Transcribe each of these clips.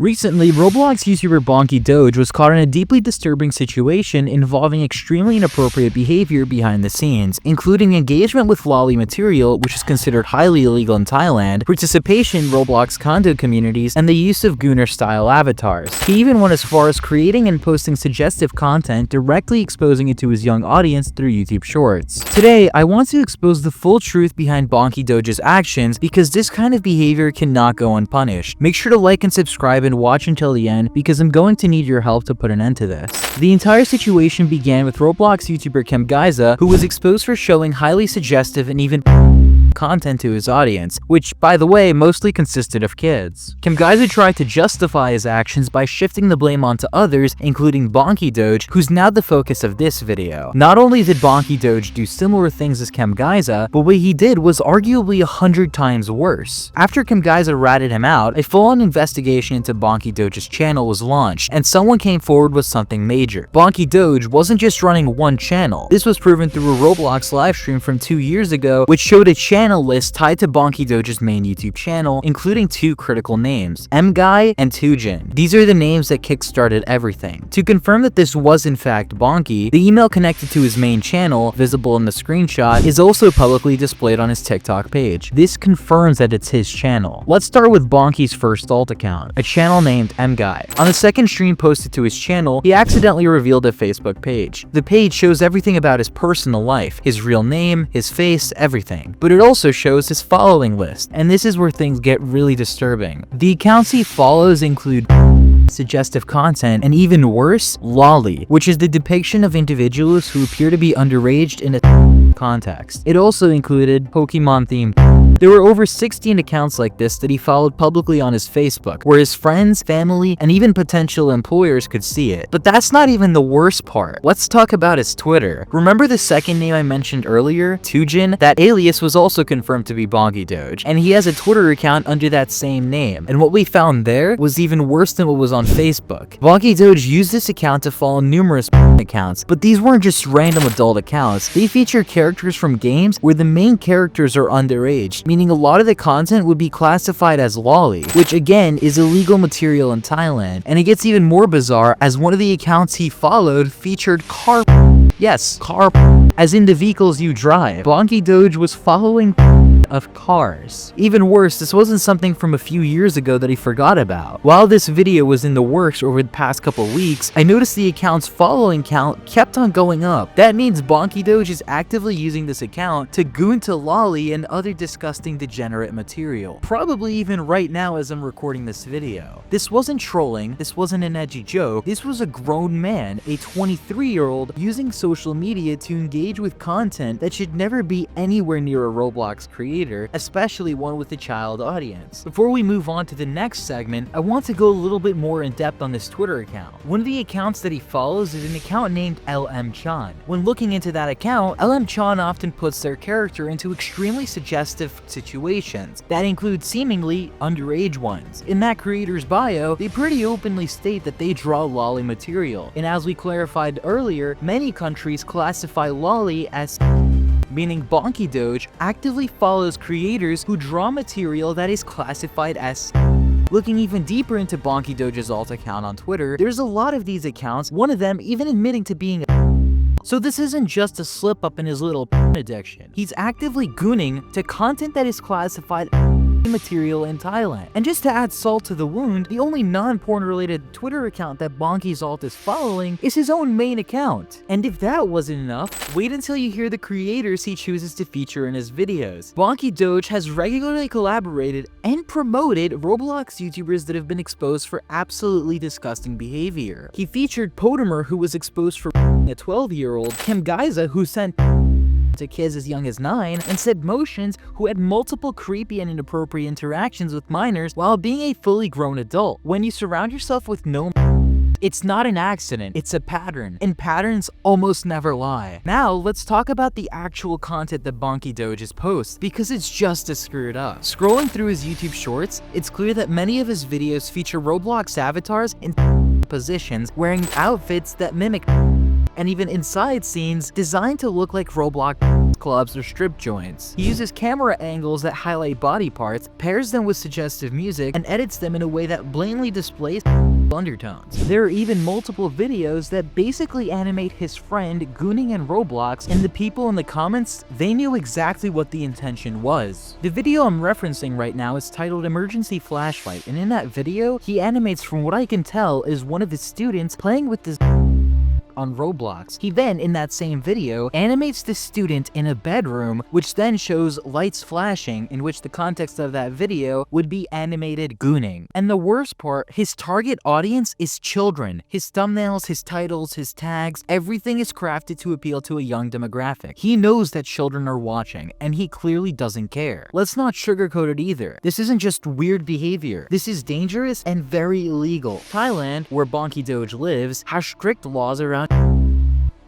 Recently, Roblox YouTuber BonkieDoge was caught in a deeply disturbing situation involving extremely inappropriate behavior behind the scenes, including engagement with lolly material, which is considered highly illegal in Thailand, participation in Roblox condo communities, and the use of Gooner-style avatars. He even went as far as creating and posting suggestive content, directly exposing it to his young audience through YouTube Shorts. Today, I want to expose the full truth behind BonkieDoge's actions because this kind of behavior cannot go unpunished. Make sure to like and subscribe and watch until the end because I'm going to need your help to put an end to this. The entire situation began with Roblox YouTuber Kamguyza, who was exposed for showing highly suggestive and even content to his audience, which, by the way, mostly consisted of kids. Kamguyza tried to justify his actions by shifting the blame onto others, including BonkieDoge, who's now the focus of this video. Not only did BonkieDoge do similar things as Kamguyza, but what he did was arguably 100 times worse. After Kamguyza ratted him out, a full-on investigation into BonkieDoge's channel was launched, and someone came forward with something major. BonkieDoge wasn't just running one channel. This was proven through a Roblox livestream from 2 years ago, which showed a channel list tied to BonkieDoge's main YouTube channel, including two critical names, MGuy and Tujin. These are the names that kickstarted everything. To confirm that this was in fact Bonkie, the email connected to his main channel, visible in the screenshot, is also publicly displayed on his TikTok page. This confirms that it's his channel. Let's start with Bonkie's first alt account, a channel named MGuy. On the second stream posted to his channel, he accidentally revealed a Facebook page. The page shows everything about his personal life, his real name, his face, everything. But it also shows his following list, and this is where things get really disturbing. The accounts he follows include suggestive content, and even worse, lolly, which is the depiction of individuals who appear to be underage in a context. It also included Pokemon themed. There were over 16 accounts like this that he followed publicly on his Facebook, where his friends, family, and even potential employers could see it. But that's not even the worst part. Let's talk about his Twitter. Remember the second name I mentioned earlier, Tujin? That alias was also confirmed to be BonkieDoge, and he has a Twitter account under that same name. And what we found there was even worse than what was on Facebook. BonkieDoge used this account to follow numerous accounts, but these weren't just random adult accounts. They feature characters from games where the main characters are underage, meaning a lot of the content would be classified as lolly, which again is illegal material in Thailand. And it gets even more bizarre as one of the accounts he followed featured car. Yes, car, as in the vehicles you drive. BonkieDoge was following of cars. Even worse, this wasn't something from a few years ago that he forgot about. While this video was in the works over the past couple weeks, I noticed the account's following count kept on going up. That means BonkieDoge is actively using this account to goon to lolly and other disgusting degenerate material. Probably even right now as I'm recording this video. This wasn't trolling, this wasn't an edgy joke, this was a grown man, a 23-year-old, using social media to engage with content that should never be anywhere near a Roblox creator, especially one with a child audience. Before we move on to the next segment, I want to go a little bit more in depth on this Twitter account. One of the accounts that he follows is an account named LM Chan. When looking into that account, LM Chan often puts their character into extremely suggestive situations that include seemingly underage ones. In that creator's bio, they pretty openly state that they draw lolly material, and as we clarified earlier, many countries classify lolly as meaning BonkieDoge actively follows creators who draw material that is classified as. Looking even deeper into BonkieDoge's alt account on Twitter, there's a lot of these accounts, one of them even admitting to being a. So this isn't just a slip up in his little addiction. He's actively gooning to content that is classified material in Thailand. And just to add salt to the wound, the only non-porn related Twitter account that Bonkie's alt is following is his own main account. And if that wasn't enough, wait until you hear the creators he chooses to feature in his videos. BonkieDoge has regularly collaborated and promoted Roblox YouTubers that have been exposed for absolutely disgusting behavior. He featured Potemer, who was exposed for a 12-year-old, Kamguyza, who sent to kids as young as 9, and Seb Motions, who had multiple creepy and inappropriate interactions with minors while being a fully grown adult. When you surround yourself with no it's not an accident, it's a pattern, and patterns almost never lie. Now, let's talk about the actual content that BonkieDoge posts, because it's just as screwed up. Scrolling through his YouTube Shorts, it's clear that many of his videos feature Roblox avatars in positions wearing outfits that mimic and even inside scenes designed to look like Roblox clubs or strip joints. He uses camera angles that highlight body parts, pairs them with suggestive music, and edits them in a way that blatantly displays undertones. There are even multiple videos that basically animate his friend gooning in Roblox, and the people in the comments, they knew exactly what the intention was. The video I'm referencing right now is titled Emergency Flashlight, and in that video, he animates, from what I can tell, is one of his students playing with this on Roblox. He then, in that same video, animates the student in a bedroom, which then shows lights flashing, in which the context of that video would be animated gooning. And the worst part, his target audience is children. His thumbnails, his titles, his tags, everything is crafted to appeal to a young demographic. He knows that children are watching, and he clearly doesn't care. Let's not sugarcoat it either. This isn't just weird behavior. This is dangerous and very illegal. Thailand, where BonkieDoge lives, has strict laws around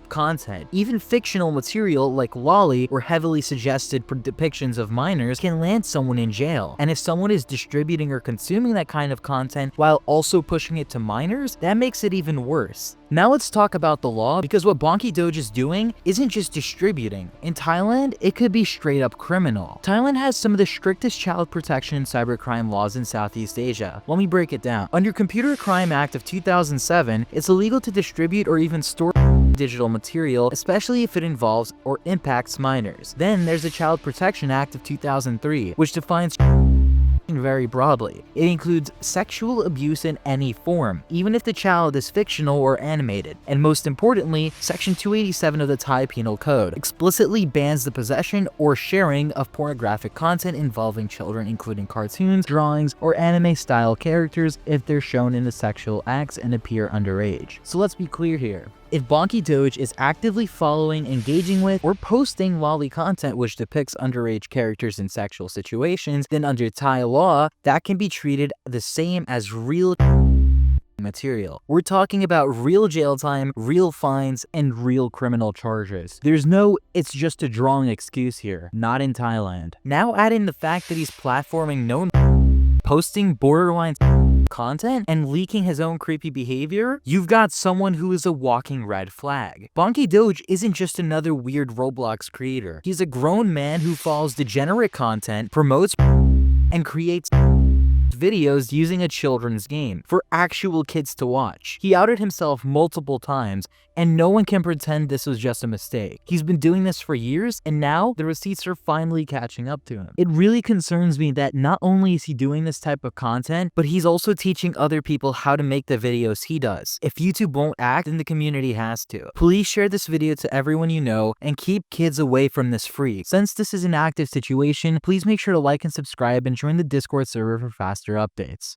content. Even fictional material like lolly or heavily suggested depictions of minors can land someone in jail. And if someone is distributing or consuming that kind of content while also pushing it to minors, that makes it even worse. Now let's talk about the law, because what BonkieDoge is doing isn't just distributing. In Thailand, it could be straight up criminal. Thailand has some of the strictest child protection and cybercrime laws in Southeast Asia. Let me break it down. Under Computer Crime Act of 2007, it's illegal to distribute or even store digital material, especially if it involves or impacts minors. Then there's the Child Protection Act of 2003, which defines very broadly. It includes sexual abuse in any form, even if the child is fictional or animated. And most importantly, Section 287 of the Thai Penal Code explicitly bans the possession or sharing of pornographic content involving children, including cartoons, drawings, or anime-style characters if they're shown in the sexual acts and appear underage. So let's be clear here. If BonkieDoge is actively following, engaging with, or posting lolly content which depicts underage characters in sexual situations, then under Thai law, that can be treated the same as real material. We're talking about real jail time, real fines, and real criminal charges. There's no "it's just a drawing" excuse here. Not in Thailand. Now add in the fact that he's platforming known posting borderline content and leaking his own creepy behavior, you've got someone who is a walking red flag. BonkieDoge isn't just another weird Roblox creator. He's a grown man who follows degenerate content, promotes and creates videos using a children's game for actual kids to watch. He outed himself multiple times, and no one can pretend this was just a mistake. He's been doing this for years, and now the receipts are finally catching up to him. It really concerns me that not only is he doing this type of content, but he's also teaching other people how to make the videos he does. If YouTube won't act, then the community has to. Please share this video to everyone you know, and keep kids away from this freak. Since this is an active situation, please make sure to like and subscribe and join the Discord server for faster updates.